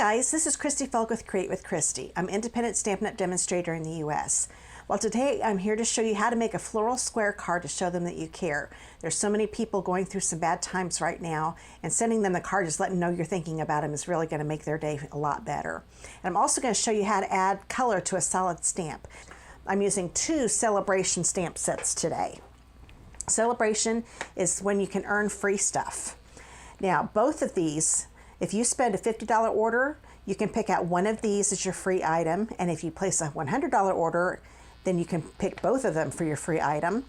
guys, this is Christy Fulk with Create with Christy. I'm independent Stampin' Up! Demonstrator in the US. Well, today I'm here to show you how to make a floral square card to show them that you care. There's so many people going through some bad times right now, and sending them the card, just letting them know you're thinking about them, is really going to make their day a lot better. And I'm also going to show you how to add color to a solid stamp. I'm using 2 Sale-A-Bration stamp sets today. Sale-A-Bration is when you can earn free stuff. Now, both of these, if you spend a $50 order, you can pick out one of these as your free item. And if you place a $100 order, then you can pick both of them for your free item.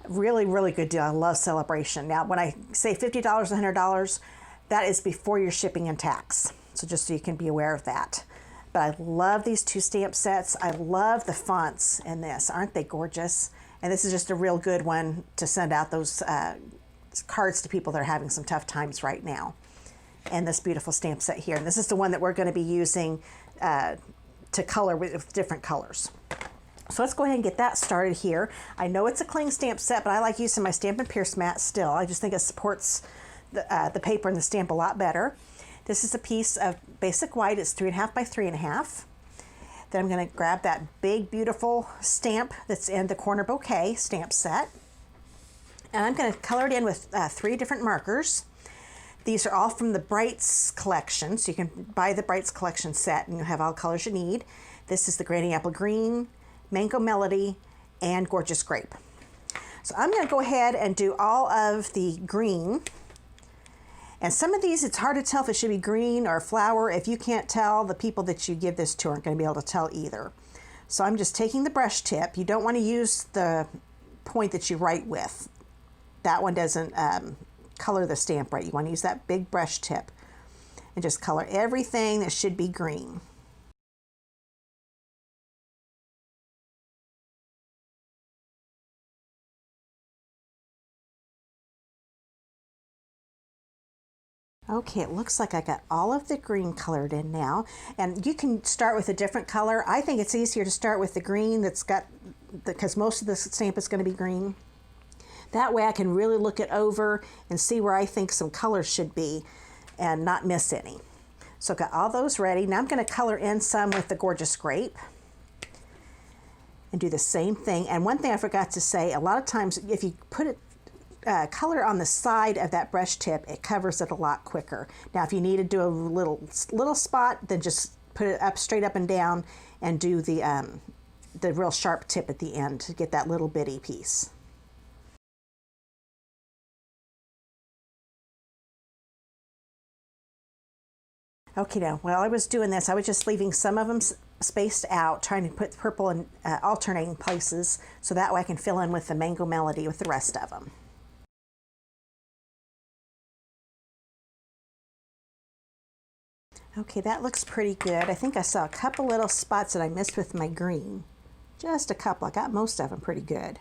Really, really good deal. I love Sale-A-Bration. Now, when I say $50, $100, that is before your shipping and tax. So just so you can be aware of that. But I love these 2 stamp sets. I love the fonts in this. Aren't they gorgeous? And this is just a real good one to send out those cards to people that are having some tough times right now. And this beautiful stamp set here. And this is the one that we're going to be using to color with different colors. So let's go ahead and get that started here. I know it's a cling stamp set, but I like using my Stampin' Pierce mat still. I just think it supports the paper and the stamp a lot better. This is a piece of basic white. It's 3.5 by 3.5. Then I'm going to grab that big, beautiful stamp that's in the corner bouquet stamp set. And I'm going to color it in with 3 different markers. These are all from the Brights collection, so you can buy the Brights collection set and you'll have all the colors you need. This is the Granny Apple Green, Mango Melody, and Gorgeous Grape. So I'm going to go ahead and do all of the green. And some of these, it's hard to tell if it should be green or flower. If you can't tell, the people that you give this to aren't going to be able to tell either. So I'm just taking the brush tip. You don't want to use the point that you write with. That one doesn't color the stamp right. You want to use that big brush tip and just color everything that should be green. Okay, it looks like I got all of the green colored in now, and you can start with a different color. I think it's easier to start with the green that's got, because most of the stamp is going to be green. That way I can really look it over and see where I think some colors should be and not miss any. So I've got all those ready. Now I'm going to color in some with the Gorgeous Grape and do the same thing. And one thing I forgot to say, a lot of times if you put it color on the side of that brush tip, it covers it a lot quicker. Now if you need to do a little spot, then just put it up, straight up and down, and do the real sharp tip at the end to get that little bitty piece. Okay, now while I was doing this, I was just leaving some of them spaced out, trying to put purple in alternating places, so that way I can fill in with the Mango Melody with the rest of them. Okay, that looks pretty good. I think I saw a couple little spots that I missed with my green. Just a couple. I got most of them pretty good.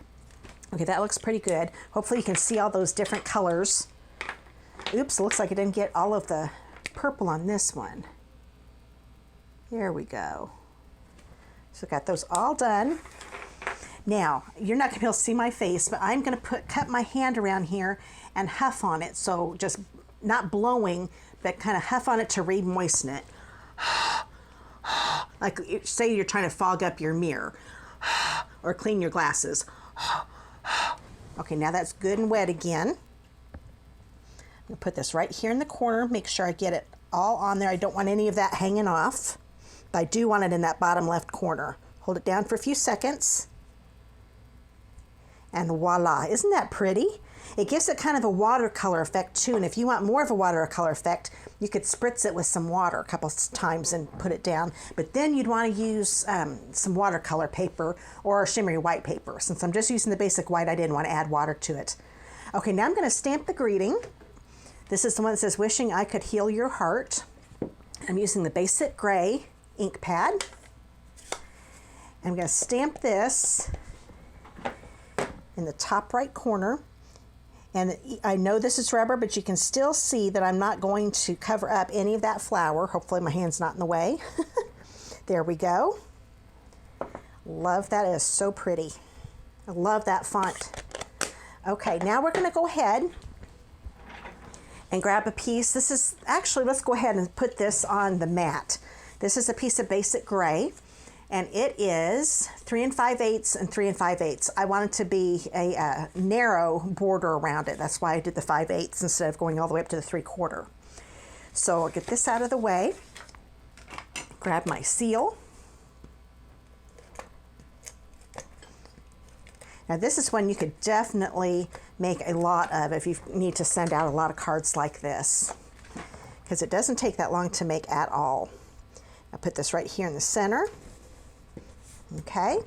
Okay, that looks pretty good. Hopefully you can see all those different colors. Oops, looks like I didn't get all of the purple on this one. There we go. So got those all done. Now, you're not going to be able to see my face, but I'm going to cut my hand around here and huff on it. So just not blowing, but kind of huff on it to re-moisten it. Like say you're trying to fog up your mirror or clean your glasses. Okay, now that's good and wet again. I'm going to put this right here in the corner, make sure I get it all on there. I don't want any of that hanging off, but I do want it in that bottom left corner. Hold it down for a few seconds. And voila, isn't that pretty? It gives it kind of a watercolor effect too, and if you want more of a watercolor effect, you could spritz it with some water a couple times and put it down, but then you'd want to use some watercolor paper or shimmery white paper. Since I'm just using the basic white, I didn't want to add water to it. Okay, now I'm going to stamp the greeting. This is the one that says, "Wishing I Could Heal Your Heart." I'm using the basic gray ink pad. I'm going to stamp this in the top right corner. And I know this is rubber, but you can still see that I'm not going to cover up any of that flower. Hopefully my hand's not in the way. There we go. Love that. It is so pretty. I love that font. Okay, now we're going to go ahead and grab a piece. This is actually, let's go ahead and put this on the mat. This is a piece of basic gray, and it is 3 5/8 and 3 5/8. I want it to be a narrow border around it. That's why I did the 5/8 instead of going all the way up to the 3/4. So I'll get this out of the way, grab my seal. Now this is one you could definitely make a lot of if you need to send out a lot of cards like this, because it doesn't take that long to make at all. I'll put this right here in the center. Okay.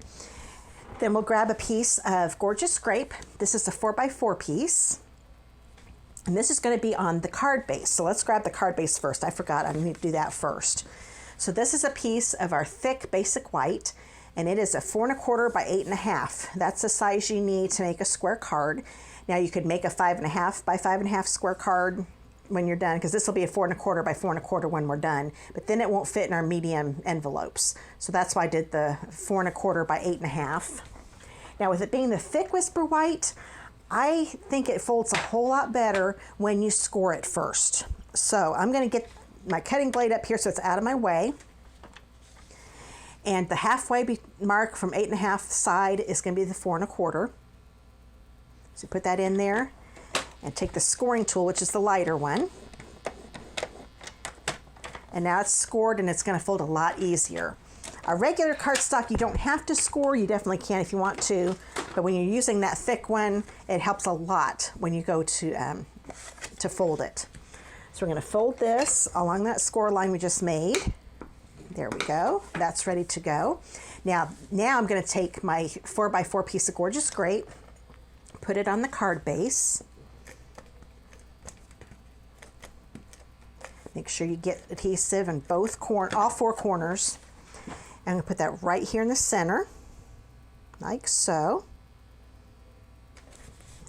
Then we'll grab a piece of gorgeous grape. This is a 4x4 piece. And this is going to be on the card base. So let's grab the card base first. I forgot, I need to do that first. So this is a piece of our thick basic white, and it is a 4 1/4 by 8 1/2. That's the size you need to make a square card. Now you could make a 5 1/2 by 5 1/2 square card when you're done, because this will be a 4 1/4 by 4 1/4 when we're done, but then it won't fit in our medium envelopes. So that's why I did the 4 1/4 by 8 1/2. Now with it being the thick whisper white, I think it folds a whole lot better when you score it first. So I'm going to get my cutting blade up here so it's out of my way. And the halfway mark from 8 1/2 side is going to be the 4 1/4. So put that in there and take the scoring tool, which is the lighter one. And now it's scored and it's going to fold a lot easier. A regular cardstock, you don't have to score. You definitely can if you want to. But when you're using that thick one, it helps a lot when you go to fold it. So we're going to fold this along that score line we just made. There we go. That's ready to go. Now I'm going to take my 4x4 piece of gorgeous grape, put it on the card base. Make sure you get adhesive in all 4 corners. I'm going to put that right here in the center, like so.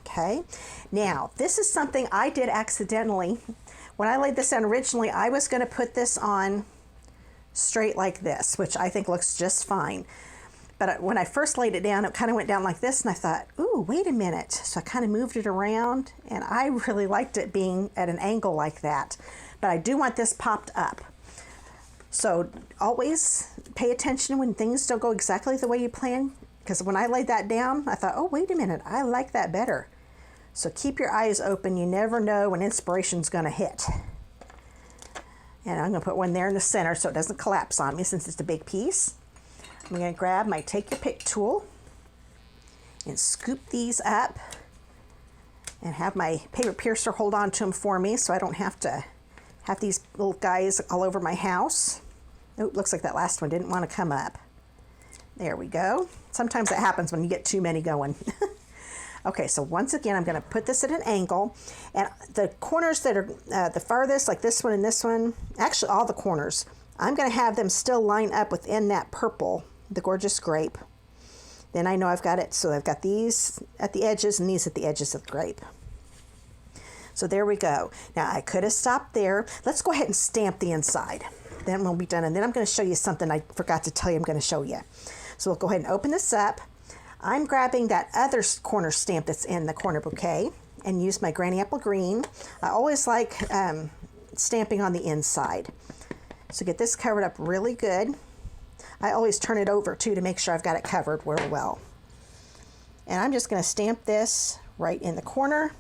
Okay. Now, this is something I did accidentally. When I laid this down originally, I was going to put this on straight like this, which I think looks just fine. But when I first laid it down, it kind of went down like this, and I thought, ooh, wait a minute. So I kind of moved it around, and I really liked it being at an angle like that. But I do want this popped up. So always pay attention when things don't go exactly the way you plan, because when I laid that down, I thought, oh, wait a minute, I like that better. So keep your eyes open. You never know when inspiration's going to hit. And I'm going to put one there in the center so it doesn't collapse on me since it's a big piece. I'm going to grab my Take Your Pick tool and scoop these up and have my paper piercer hold on to them for me so I don't have to have these little guys all over my house. Oh, looks like that last one didn't want to come up. There we go. Sometimes that happens when you get too many going. Okay, so once again, I'm going to put this at an angle, and the corners that are the farthest, like this one and this one, actually all the corners, I'm going to have them still line up within that purple, the gorgeous grape. Then I know I've got it, so I've got these at the edges and these at the edges of the grape. So there we go. Now I could have stopped there. Let's go ahead and stamp the inside. Then we'll be done, and then I'm going to show you something I forgot to tell you I'm going to show you. So we'll go ahead and open this up. I'm grabbing that other corner stamp that's in the corner bouquet and use my Granny Apple Green. I always like stamping on the inside. So get this covered up really good. I always turn it over too to make sure I've got it covered real well. And I'm just going to stamp this right in the corner.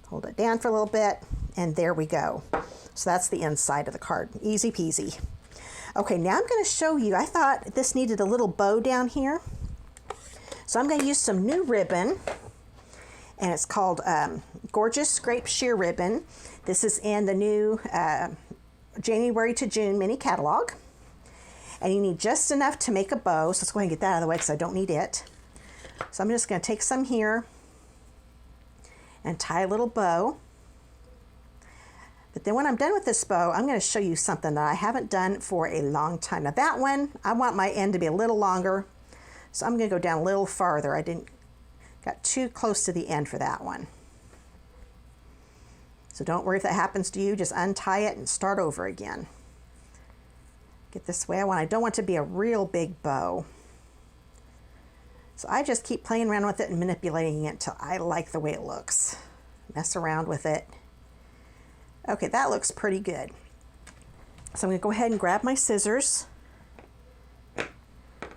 Hold it down for a little bit, and there we go. So that's the inside of the card. Easy peasy. Okay, now I'm going to show you, I thought this needed a little bow down here. So I'm going to use some new ribbon, and it's called Gorgeous Grape Sheer Ribbon. This is in the new January to June mini catalog. And you need just enough to make a bow. So let's go ahead and get that out of the way because I don't need it. So I'm just going to take some here and tie a little bow. But then when I'm done with this bow, I'm going to show you something that I haven't done for a long time. Now that one, I want my end to be a little longer. So I'm going to go down a little farther. I got too close to the end for that one. So don't worry if that happens to you. Just untie it and start over again. Get this way I don't want it to be a real big bow. So I just keep playing around with it and manipulating it until I like the way it looks. Mess around with it. Okay, that looks pretty good. So I'm going to go ahead and grab my scissors.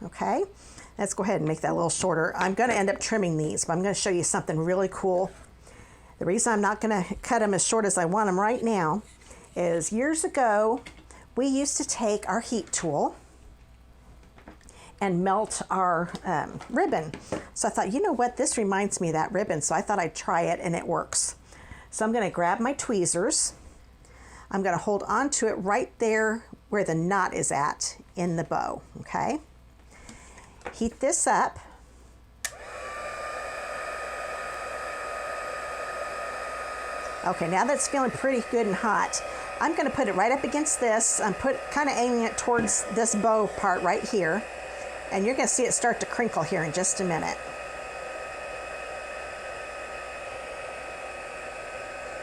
Okay, let's go ahead and make that a little shorter. I'm going to end up trimming these, but I'm going to show you something really cool. The reason I'm not going to cut them as short as I want them right now is years ago, we used to take our heat tool and melt our ribbon. So I thought, you know what, this reminds me of that ribbon. So I thought I'd try it, and it works. So I'm going to grab my tweezers. I'm going to hold on to it right there where the knot is at in the bow, okay? Heat this up. Okay, now that's feeling pretty good and hot, I'm going to put it right up against this. I'm kind of aiming it towards this bow part right here. And you're going to see it start to crinkle here in just a minute.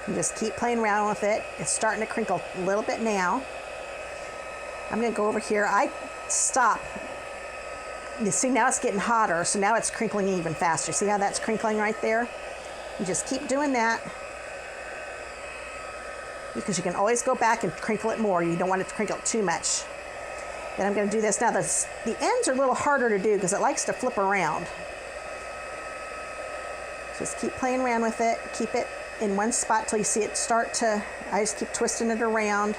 You just keep playing around with it. It's starting to crinkle a little bit now. I'm going to go over here. I stop. You see, now it's getting hotter, so now it's crinkling even faster. See how that's crinkling right there? You just keep doing that, because you can always go back and crinkle it more. You don't want it to crinkle too much. Then I'm going to do this. Now the ends are a little harder to do because it likes to flip around. Just keep playing around with it. Keep it in one spot till you see it start to, I just keep twisting it around.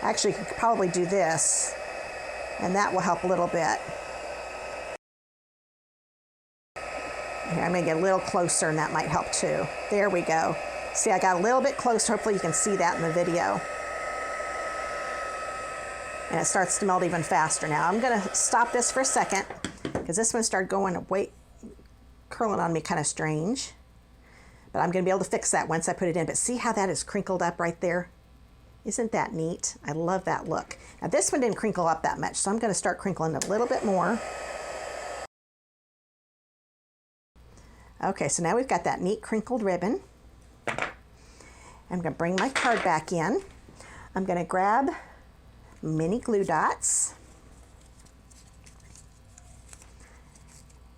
Actually, you could probably do this, and that will help a little bit. Here, I'm going to get a little closer, and that might help too. There we go. See, I got a little bit closer. Hopefully you can see that in the video. And it starts to melt even faster now. I'm going to stop this for a second because this one started going way, curling on me kind of strange. But I'm going to be able to fix that once I put it in. But see how that is crinkled up right there? Isn't that neat? I love that look. Now this one didn't crinkle up that much, so I'm going to start crinkling a little bit more. Okay, so now we've got that neat crinkled ribbon. I'm going to bring my card back in. I'm going to grab mini glue dots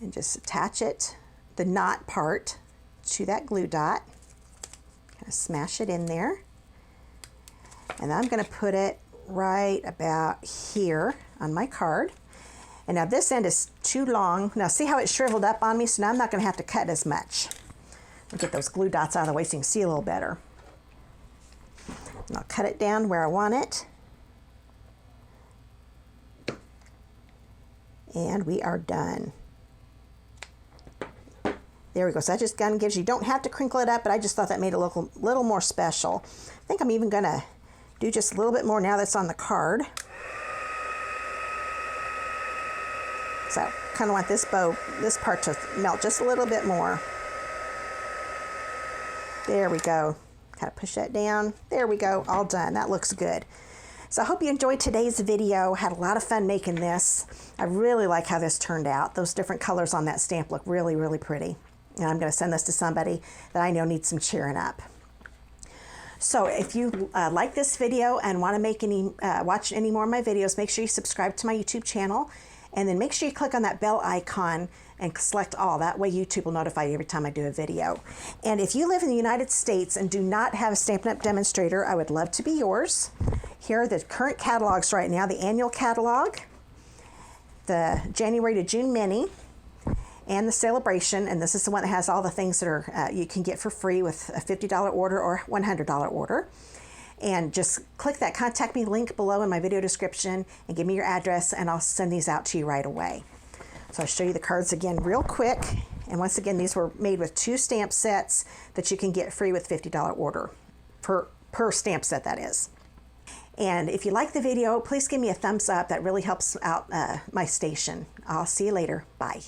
and just attach it, the knot part, to that glue dot. Kind of smash it in there. And I'm going to put it right about here on my card. And now this end is too long. Now see how it shriveled up on me? So now I'm not going to have to cut as much. I'll get those glue dots out of the way so you can see a little better. And I'll cut it down where I want it. And we are done. There we go. So that just kind of gives you, don't have to crinkle it up, but I just thought that made it look a little more special. I think I'm even going to do just a little bit more now that's on the card. So I kind of want this bow, this part to melt just a little bit more. There we go. Kind of push that down. There we go. All done. That looks good. So I hope you enjoyed today's video. Had a lot of fun making this. I really like how this turned out. Those different colors on that stamp look really, really pretty. And I'm going to send this to somebody that I know needs some cheering up. So if you like this video and want to watch any more of my videos, make sure you subscribe to my YouTube channel. And then make sure you click on that bell icon and select all. That way YouTube will notify you every time I do a video. And if you live in the United States and do not have a Stampin' Up! Demonstrator, I would love to be yours. Here are the current catalogs right now. The annual catalog, the January to June mini, and the Sale-A-Bration. And this is the one that has all the things that are you can get for free with a $50 order or $100 order. And just click that contact me link below in my video description and give me your address, and I'll send these out to you right away. So I'll show you the cards again real quick. And once again, these were made with 2 stamp sets that you can get free with $50 order per stamp set, that is. And if you like the video, please give me a thumbs up. That really helps out my station. I'll see you later. Bye.